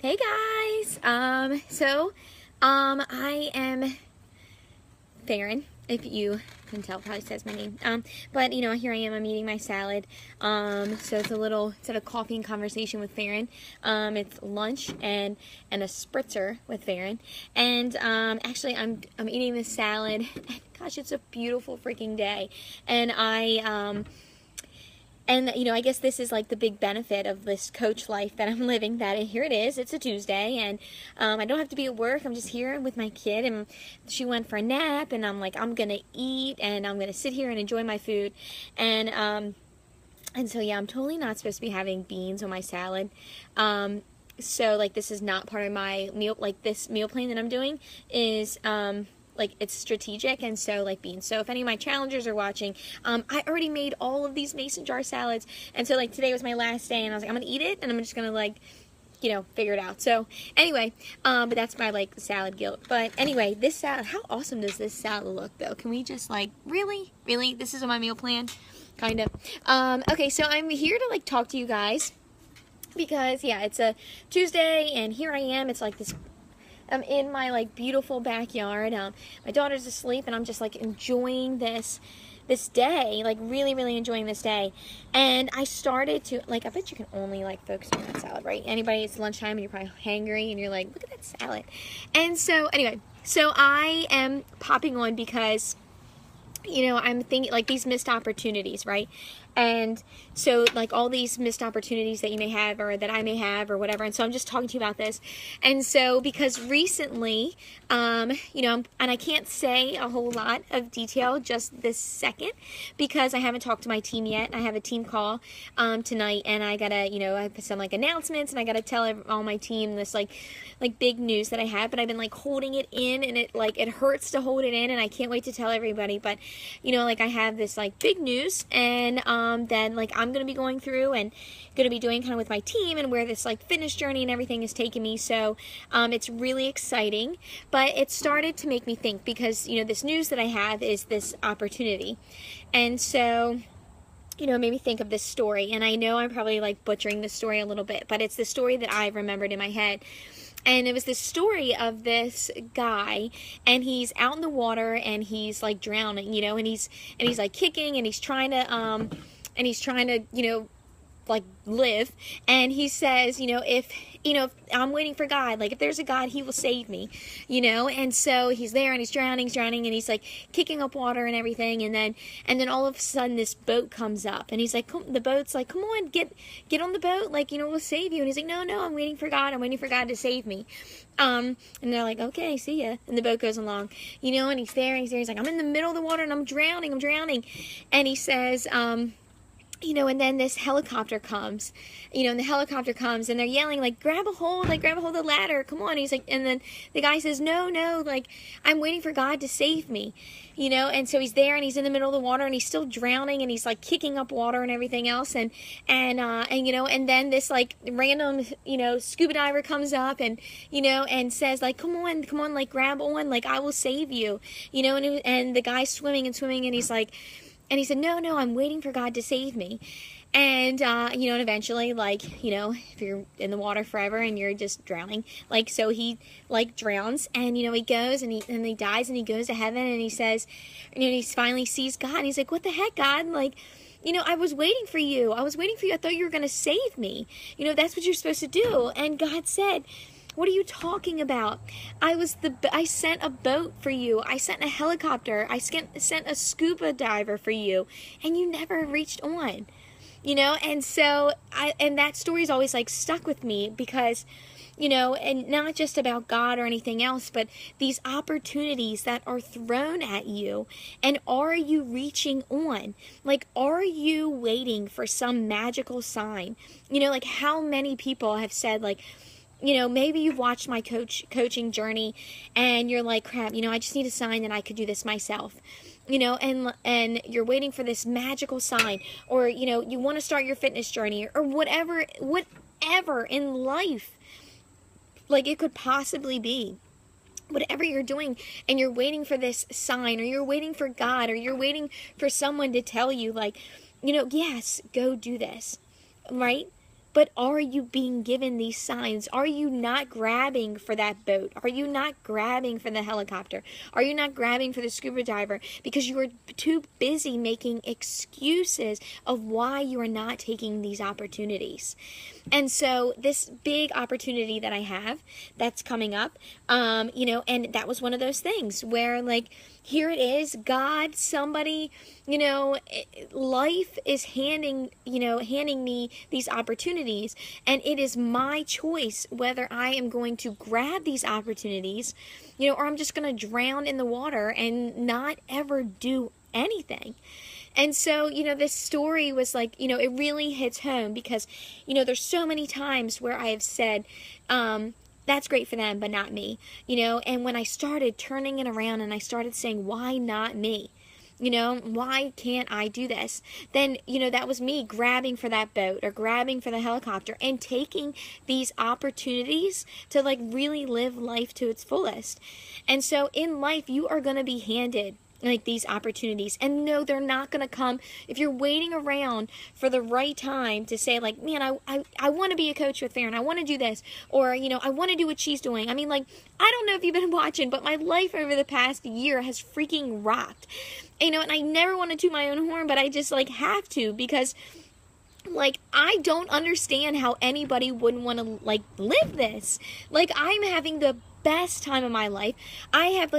Hey guys. I am Farron, if you can tell, probably says my name. But here I am, I'm eating my salad. So it's a coffee and conversation with Farron. It's lunch and a spritzer with Farron. And actually I'm eating this salad. Gosh, it's a beautiful freaking day. And I guess this is like the big benefit of this coach life that I'm living, that here it is, it's a Tuesday, and I don't have to be at work. I'm just here with my kid, and she went for a nap, and I'm like, I'm going to eat, and I'm going to sit here and enjoy my food, and so yeah, I'm totally not supposed to be having beans on my salad. So like this is not part of my meal, like this meal plan that I'm doing is, like it's strategic, and so like beans. So if any of my challengers are watching, I already made all of these mason jar salads, and so like today was my last day, and I was like, I'm gonna eat it, and I'm just gonna like, figure it out. So anyway, but that's my like salad guilt. But anyway, this salad, how awesome does this salad look though? Can we just like, really, this is my meal plan, kind of. Okay, so I'm here to like talk to you guys because yeah, it's a Tuesday, and here I am. It's like this. I'm in my like beautiful backyard. My daughter's asleep, and I'm just like enjoying this day, like really enjoying this day. And I started to like, I bet you can only like focus on that salad, right? Anybody, it's lunchtime and you're probably hangry, and you're like, look at that salad. And so anyway, so I am popping on because I'm thinking like these missed opportunities, right? And so like all these missed opportunities that you may have, or that I may have, or whatever. And so I'm just talking to you about this. And so because recently, and I can't say a whole lot of detail just this second because I haven't talked to my team yet. I have a team call tonight, and I gotta, I have some like announcements, and I gotta tell all my team this like big news that I have. But I've been like holding it in, and it hurts to hold it in, and I can't wait to tell everybody. But like I have this like big news, and then like I'm gonna be going through and gonna be doing kind of with my team, and where this like fitness journey and everything is taking me. So it's really exciting, but it started to make me think because this news that I have is this opportunity, and so made me think of this story. And I know I'm probably like butchering this story a little bit, but it's the story that I remembered in my head. And it was this story of this guy, and he's out in the water, and he's like drowning, and he's like kicking, and he's trying to like live. And he says, if I'm waiting for God, like if there's a God, he will save me, and so he's there, and he's drowning, and he's like kicking up water and everything. And then all of a sudden this boat comes up, and he's like, the boat's like, come on, get on the boat, like, we'll save you. And he's like, no, I'm waiting for God to save me. And they're like, okay, see ya. And the boat goes along, and he's there, he's like, I'm in the middle of the water, and I'm drowning. And he says, and then this helicopter comes, and the helicopter comes, and they're yelling, like, grab a hold of the ladder, come on. And he's like, and then the guy says, no, like, I'm waiting for God to save me, and so he's there, and he's in the middle of the water, and he's still drowning, and he's like kicking up water and everything else, and then this like random, scuba diver comes up, and, and says like, come on, like, grab on, like, I will save you, and the guy's swimming, and he's like, and he said, no, I'm waiting for God to save me. And, and eventually, like, if you're in the water forever and you're just drowning, like, so he, like, drowns, and, he goes, and he dies, and he goes to heaven, and he says, he finally sees God, and he's like, what the heck, God? Like, I was waiting for you. I thought you were going to save me. That's what you're supposed to do. And God said, what are you talking about? I sent a boat for you. I sent a helicopter. I sent a scuba diver for you, and you never reached on, And so and that story's always like stuck with me because, and not just about God or anything else, but these opportunities that are thrown at you, and are you reaching on? Like, are you waiting for some magical sign? Like how many people have said like, maybe you've watched my coaching journey, and you're like, crap, I just need a sign that I could do this myself, and you're waiting for this magical sign, or, you want to start your fitness journey, or whatever in life, like it could possibly be. Whatever you're doing, and you're waiting for this sign, or you're waiting for God, or you're waiting for someone to tell you, like, yes, go do this, right? But are you being given these signs? Are you not grabbing for that boat? Are you not grabbing for the helicopter? Are you not grabbing for the scuba diver because you are too busy making excuses of why you are not taking these opportunities? And so this big opportunity that I have that's coming up, and that was one of those things where, like, here it is, God, somebody, life is handing me these opportunities, and it is my choice whether I am going to grab these opportunities, or I'm just going to drown in the water and not ever do anything. And so, this story was like, it really hits home because, there's so many times where I have said, that's great for them, but not me, and when I started turning it around and I started saying, why not me? Why can't I do this? Then, that was me grabbing for that boat or grabbing for the helicopter and taking these opportunities to, like, really live life to its fullest. And so in life, you are going to be handed like these opportunities, and no, they're not going to come if you're waiting around for the right time to say, like, man, I want to be a coach with Farron, I want to do this, or I want to do what she's doing. I mean, like, I don't know if you've been watching, but my life over the past year has freaking rocked, and I never want to toot my own horn, but I just, like, have to, because, like, I don't understand how anybody wouldn't want to, like, live this. Like, I'm having the best time of my life. I have,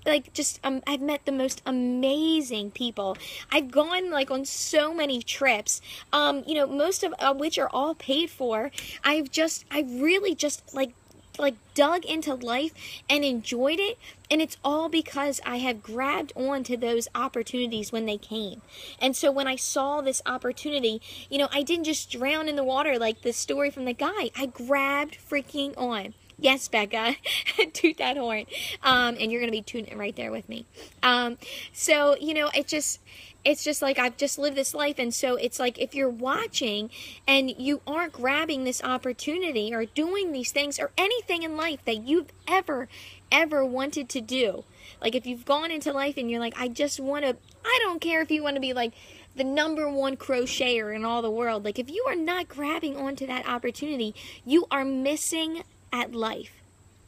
I've met the most amazing people. I've gone, like, on so many trips, most of which are all paid for. I've really just, like dug into life and enjoyed it, and it's all because I have grabbed on to those opportunities when they came. And so when I saw this opportunity, I didn't just drown in the water like the story from the guy. I grabbed freaking on. Yes, Becca, toot that horn. And you're going to be tooting it right there with me. So, it's just like I've just lived this life. And so it's like if you're watching and you aren't grabbing this opportunity or doing these things or anything in life that you've ever wanted to do. Like if you've gone into life and you're like, I don't care if you want to be like the #1 crocheter in all the world. Like if you are not grabbing onto that opportunity, you are missing at life.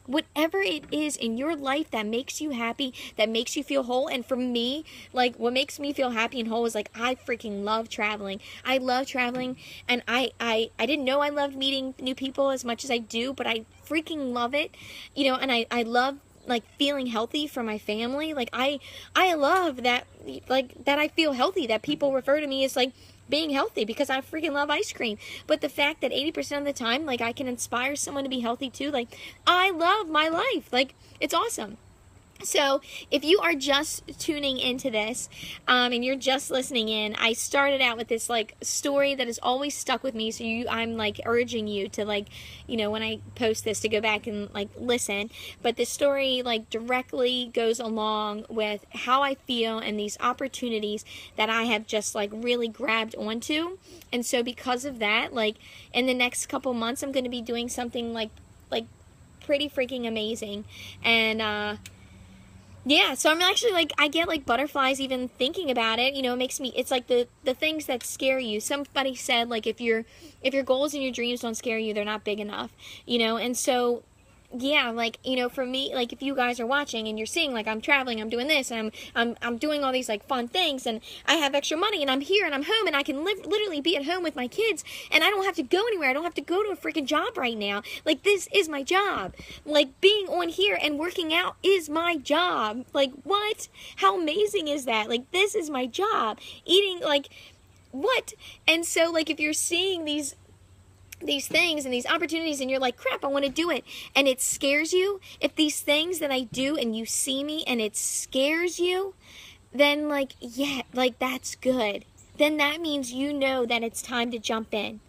Whatever it is in your life that makes you happy, that makes you feel whole. And for me, like, what makes me feel happy and whole is, like, I freaking love traveling. I love traveling, and I didn't know I loved meeting new people as much as I do, but I freaking love it, and I love, like, feeling healthy for my family. Like, I love that, like, that I feel healthy, that people refer to me as, like, being healthy because I freaking love ice cream. But the fact that 80% of the time, like, I can inspire someone to be healthy too, like, I love my life. Like, it's awesome. So if you are just tuning into this and you're just listening in, I started out with this, like, story that has always stuck with me. So I'm, like, urging you to, like, when I post this, to go back and, like, listen. But this story, like, directly goes along with how I feel and these opportunities that I have just, like, really grabbed onto. And so because of that, like, in the next couple months, I'm going to be doing something like pretty freaking amazing. And yeah, so I'm actually, like, I get, like, butterflies even thinking about it. It makes me, it's like the things that scare you. Somebody said, like, if your goals and your dreams don't scare you, they're not big enough, and so, yeah, like, for me, like, if you guys are watching and you're seeing, like, I'm traveling, I'm doing this, and I'm doing all these, like, fun things, and I have extra money, and I'm here, and I'm home, and I can literally be at home with my kids, and I don't have to go anywhere. I don't have to go to a freaking job right now. Like, this is my job. Like, being on here and working out is my job. Like, what? How amazing is that? Like, this is my job. Eating, like, what? And so, like, if you're seeing these things and these opportunities and you're like, crap, I want to do it, and it scares you, if these things that I do and you see me and it scares you, then, like, yeah, like, that's good. Then that means that it's time to jump in.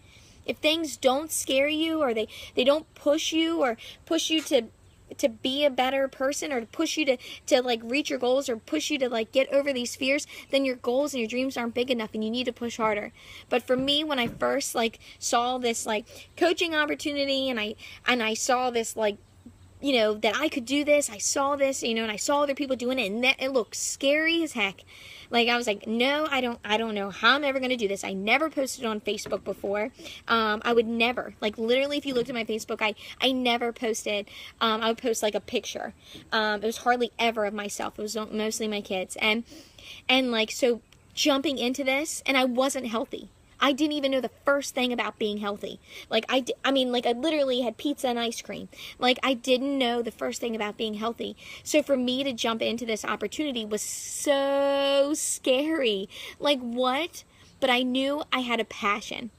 If things don't scare you, or they don't push you to be a better person, or to push you to like reach your goals, or push you to, like, get over these fears, then your goals and your dreams aren't big enough and you need to push harder. But for me, when I first, like, saw this, like, coaching opportunity, and I saw this, like, you know, that I could do this. I saw this, you know, and I saw other people doing it, and that it looked scary as heck. Like, I was like, no, I don't know how I'm ever going to do this. I never posted on Facebook before. I would never, like, literally, if you looked at my Facebook, I never posted. I would post, like, a picture. It was hardly ever of myself. It was mostly my kids. And like, so jumping into this, and I wasn't healthy. I didn't even know the first thing about being healthy. Like, I mean, like, I literally had pizza and ice cream. Like, I didn't know the first thing about being healthy. So for me to jump into this opportunity was so scary. Like, what? But I knew I had a passion.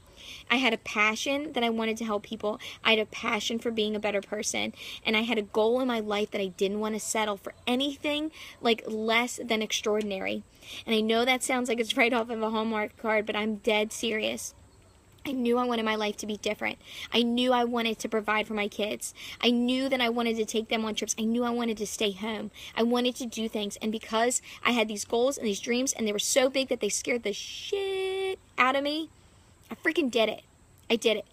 I had a passion that I wanted to help people. I had a passion for being a better person. And I had a goal in my life that I didn't want to settle for anything like less than extraordinary. And I know that sounds like it's right off of a Hallmark card, but I'm dead serious. I knew I wanted my life to be different. I knew I wanted to provide for my kids. I knew that I wanted to take them on trips. I knew I wanted to stay home. I wanted to do things. And because I had these goals and these dreams, and they were so big that they scared the shit out of me, I freaking did it. I did it.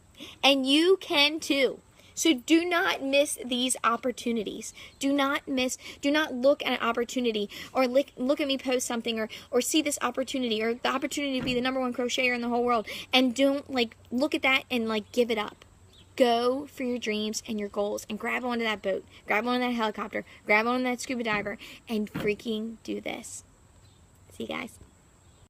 And you can too. So do not miss these opportunities. Do not look at an opportunity or look at me post something or see this opportunity or the opportunity to be the #1 crocheter in the whole world, and don't like look at that and like give it up. Go for your dreams and your goals and grab onto that boat, grab onto that helicopter, grab onto that scuba diver, and freaking do this. See you guys.